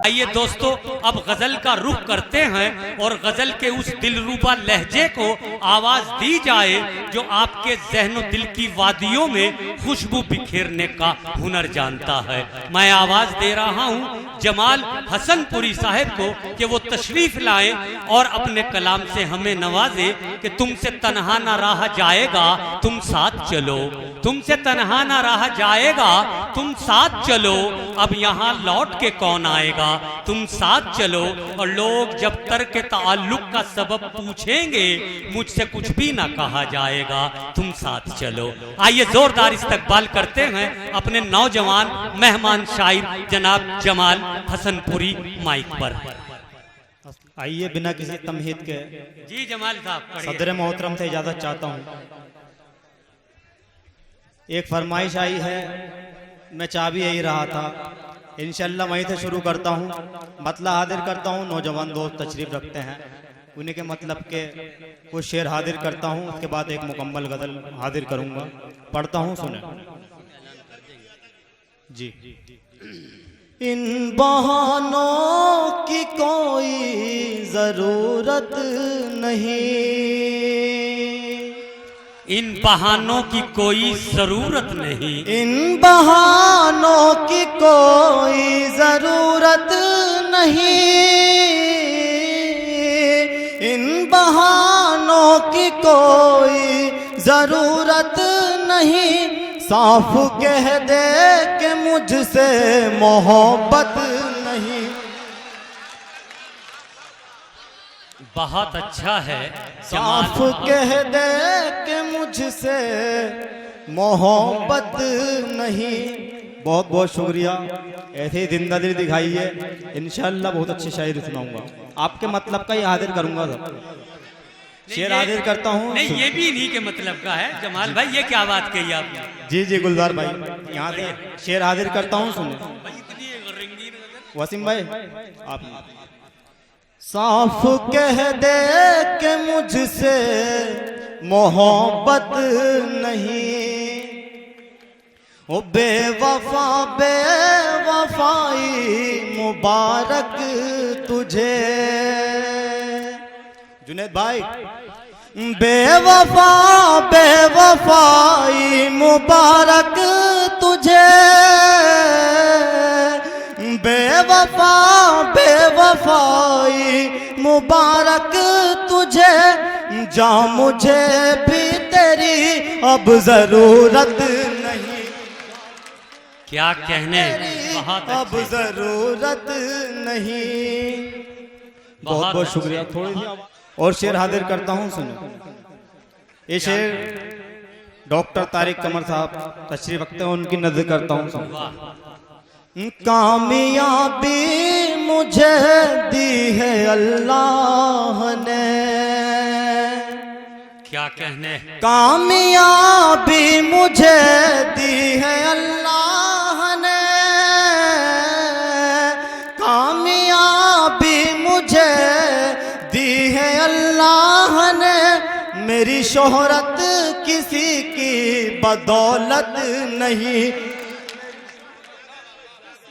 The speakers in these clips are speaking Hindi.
आइए दोस्तों, अब गजल का रुख करते हैं और गजल के उस दिलरुबा लहजे को आवाज दी जाए जो आपके जहनो दिल की वादियों में खुशबू बिखेरने का हुनर जानता है। मैं आवाज दे रहा हूं जमाल हसनपुरी साहब को कि वो तशरीफ लाएं और अपने कलाम से हमें नवाजे कि तुमसे तन्हा ना रहा जाएगा तुम साथ चलो, तुमसे तन्हा ना रहा जाएगा तुम साथ चलो, अब यहाँ लौट के कौन आएगा तुम साथ चलो। और लोग जब तर्क ताल्लुक का सबब पूछेंगे मुझसे कुछ भी ना कहा जाएगा तुम साथ चलो। आइए जोरदार इस्तकबाल करते हैं अपने नौजवान मेहमान शायर जनाब जमाल हसनपुरी माइक पर। आइए बिना किसी तमहीद के जी जमाल साहब, सदर मोहतरम से इजाजत चाहता हूँ। एक फरमाइश आई है, मैं चाह भी यही रहा था, इंशाल्लाह वहीं से शुरू करता हूँ। मतलब हाजिर करता हूँ, नौजवान दोस्त तशरीफ रखते हैं, उन्हीं के मतलब के कुछ शेर हाजिर करता हूँ, उसके बाद एक मुकम्मल गज़ल हाजिर करूँगा, पढ़ता हूँ, सुने जी। इन बहानों की कोई ज़रूरत नहीं, इन बहानों की कोई जरूरत नहीं, इन बहानों की कोई जरूरत नहीं, इन बहानों की कोई जरूरत नहीं, साफ कह दे कि मुझसे मोहब्बत नहीं। बहुत अच्छा है, साफ कह दे कि मुझसे मोहब्बत नहीं। बहुत बहुत शुक्रिया, ऐसे ही जिंदा दिल दिखाइए, इंशाल्लाह बहुत अच्छी शायरी सुनाऊंगा, आपके मतलब का ही हाजिर करूंगा सब। शेर हाजिर करता हूँ। नहीं ये भी नहीं के मतलब का है जमाल भाई, ये क्या बात कही आपने? जी जी गुलजार भाई, यहाँ से शेर हाजिर करता हूँ, सुने वसीम भाई आप। साफ कह दे कि मुझसे मोहब्बत नहीं, ओ बेवफा बेवफाई मुबारक तुझे। जुनैद भाई, बेवफा बेवफाई मुबारक तुझे, बेवफा बेवफाई मुबारक तुझे, जा मुझे भी तेरी अब जरूरत नहीं। क्या कहने, बहुत अब जरूरत नहीं। बहुत बहुत शुक्रिया। थोड़ी सी और शेर हाजिर करता हूँ, सुनो। ये शेर डॉक्टर तारिक कमर साहब तशरीफ रखते हैं, उनकी नजर करता हूँ। कामयाबी मुझे दी है अल्लाह ने, क्या कहने, कामयाबी मुझे दी है अल्लाह ने, कामयाबी मुझे दी है अल्लाह ने, मेरी शोहरत किसी की बदौलत नहीं।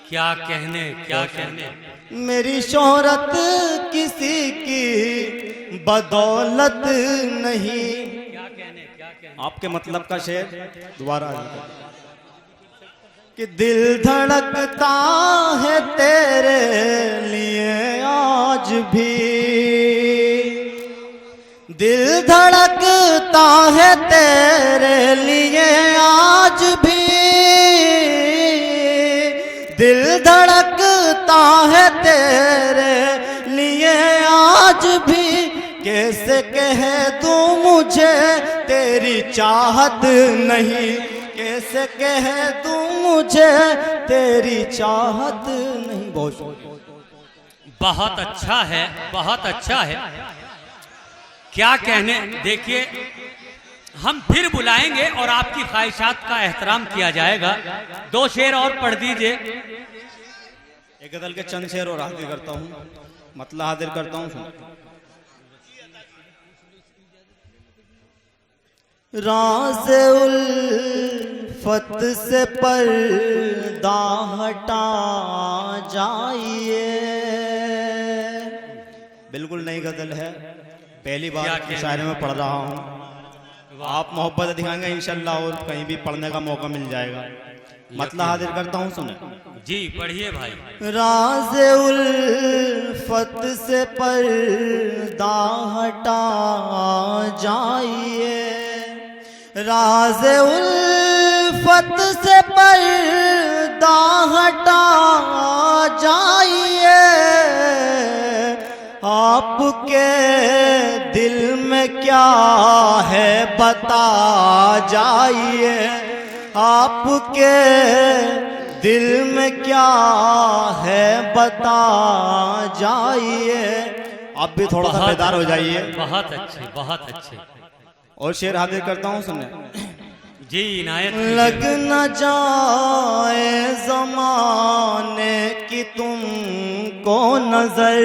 क्या कहने, क्या कहने, मेरी शोहरत किसी की बदौलत नहीं। क्या कहने, क्या कहने। आपके मतलब का शेर दोबारा कि दिल धड़कता है तेरे लिए आज भी, दिल धड़कता है तेरे लिए आज भी, दिल धड़कता है तेरे लिए आज भी, कैसे कह दूं मुझे तेरी चाहत नहीं, कैसे कह दूं मुझे तेरी चाहत नहीं। बहुत अच्छा है, बहुत अच्छा है। क्या कहने, देखिए हम फिर बुलाएंगे और आपकी ख्वाहिशात का एहतराम किया जाएगा। दो शेर और पढ़ दीजिए। एक गजल के चंद शेर और हाजिर करता हूँ, मतलब हाजिर करता हूँ। राज़ उल्फत से पर्दा पर्दा हटा जाइए। बिल्कुल नई गजल है, पहली बार क्या शायरी में पढ़ रहा हूँ। आप मोहब्बत दिखाएंगे इंशाल्लाह और कहीं भी पढ़ने का मौका मिल जाएगा। मतलब हाजिर करता हूँ, सुने जी, पढ़िए भाई। राज़े उल्फत से पर्दा हटा जाइए, राज़े उल्फत से पर्दा हटा जाइए। आपके दिल में क्या है बता जाइए, आपके दिल में क्या है बता जाइए। आप भी थोड़ा सा बेदार हो जाइए। बहुत अच्छे, बहुत अच्छे। और शेर हाजिर करता हूँ, सुने जी, इनायत। लग न जाए ज़माने की तुमको नजर,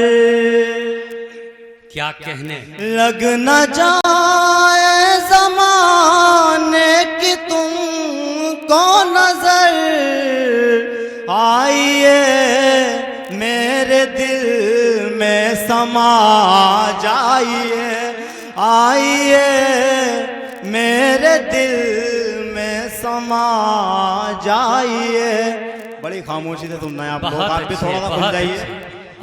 क्या कहने, लग न जाए ज़माने की तुमको नजर। आइए मेरे दिल में समा जाइए, आइए मेरे दिल में समा जाइए। बड़ी खामोशी से सुनना है आप लोग, आप भी थोड़ा सा खुल जाइए।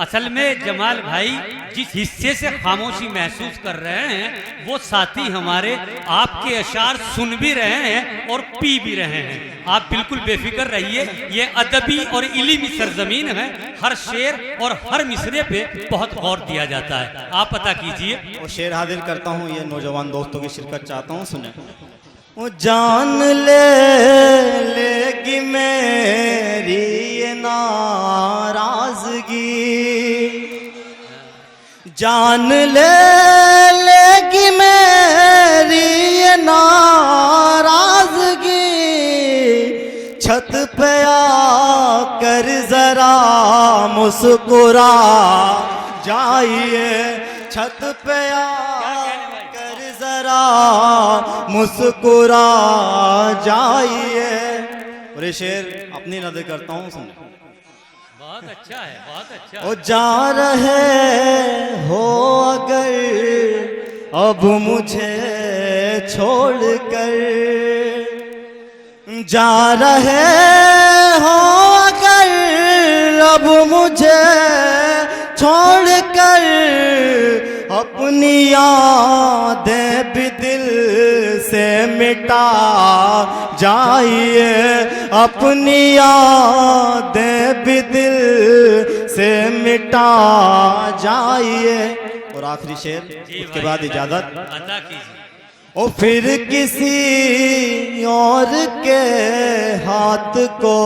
असल में जमाल भाई जिस हिस्से से खामोशी महसूस कर रहे हैं वो साथी हमारे आपके अशार सुन भी रहे हैं और पी भी रहे हैं। आप बिल्कुल बेफिक्र रहिए, ये अदबी और इल्मी सरजमीन है। हर शेर और हर मिसरे पे बहुत गौर दिया जाता है। आप पता कीजिए। और शेर हाजिर करता हूँ, ये नौजवान दोस्तों की शिरकत चाहता हूँ, सुने। वो जान लेगी मेरी ये नाराजगी, जान लेगी मेरी ये नाराजगी। छत पे आकर जरा मुस्कुरा जाइए, छत पे आकर जरा मुस्कुरा जाइए। और ये शेर अपनी नजर करता हूँ, सुने। बहुत अच्छा है, बहुत अच्छा। ओ जा रहे हो अगर अब मुझे छोड़कर, जा रहे हो अगर अब मुझे छोड़कर। अपनी यादें भी दिल से मिटा जाइए, अपनी यादें भी दिल से मिटा जाइए। और आखिरी शेर, उसके बाद इजाजत अदा कीजिए। ओ फिर किसी और के हाथ को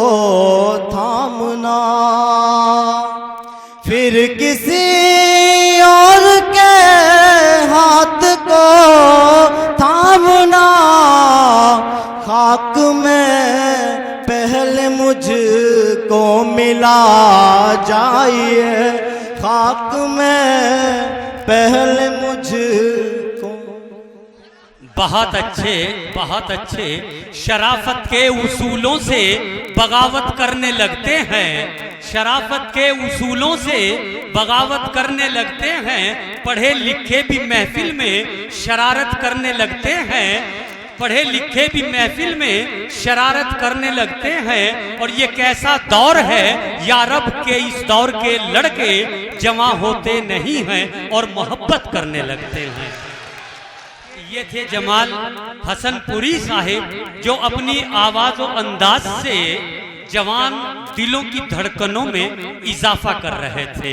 थामना, फिर किसी और के हाथ को थामना। खाक में पहले मुझको मिला जाइए, खाक में पहले मुझको। बहुत अच्छे, बहुत अच्छे। शराफत के उसूलों से बगावत करने लगते हैं, शराफत के उसूलों से बगावत करने लगते हैं। पढ़े लिखे भी महफिल में शरारत करने लगते हैं, पढ़े लिखे भी महफिल में शरारत करने लगते हैं। और ये कैसा दौर है या रब के इस दौर के लड़के जमा होते नहीं हैं और मोहब्बत करने लगते हैं। ये थे जमाल हसनपुरी साहिब जो अपनी आवाज और अंदाज से जवान दिलों की धड़कनों में इजाफा कर रहे थे।